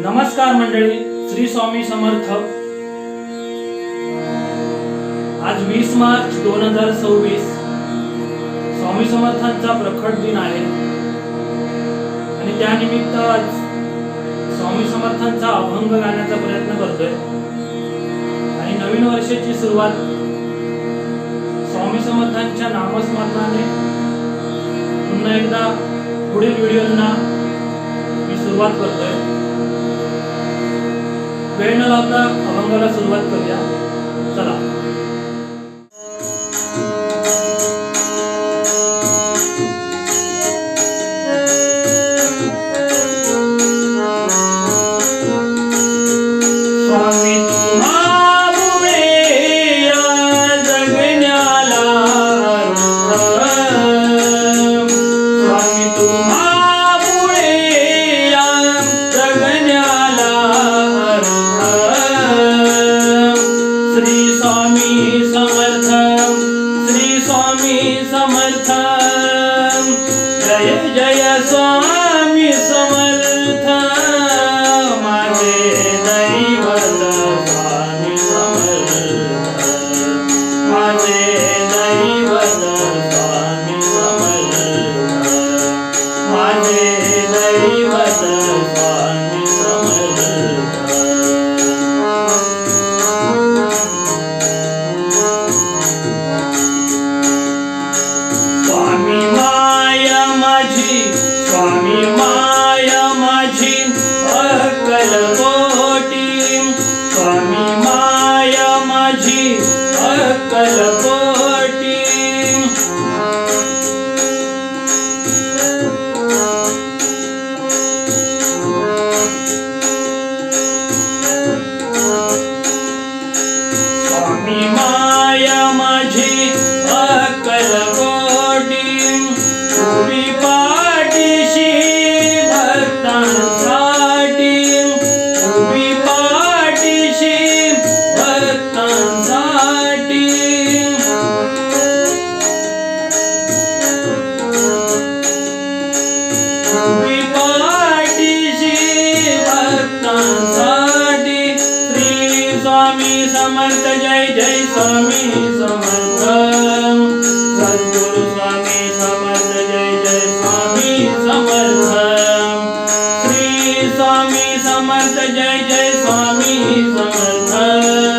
नमस्कार मंडळी, श्री स्वामी समर्थ। आज 20 मार्च 2026 स्वामी समर्थांचा प्रकट दिन आहे आणि त्यानिमित्त आज स्वामी समर्थांचा अभंग गाण्याचा प्रयत्न करतोय आणि नवीन वर्षाची सुरुवात स्वामी समर्थांच्या नामस्मरणाने पुन्हा एकदा पुढील व्हिडिओंना मी सुरुवात करतोय। वेळ न लावता अभंगाला सुरुवात करूया, चला। स्वामी तुम्हामुळे या जगण्याला स्वामी तुम्हामुळे या जगण्याला श्री स्वामी समर्थ, श्री स्वामी समर्थ, जय जय स्वामी समर्थ, माझे दैवत स्वामी समर्थ, माझे दैवत स्वामी समर्थ, माझे दैवत स्वामी समर्थ। स्वामी माया माझी, स्वामी माया माझी अक्कलकोटी, स्वामी माया माझी अक्कलकोटी, स्वामी माया माझी अक्कलकोटी, उभी पाठीशी भक्तांसाठी, उभी पाठीशी भक्तांसाठी, उभी पाठीशी भक्तांसाठी। श्री स्वामी समर्थ, जय जय स्वामी समर्थ, सद्गुरु स्वामी समर्थ, जय जय स्वामी समर्थ, श्री स्वामी समर्थ, जय जय स्वामी समर्थ।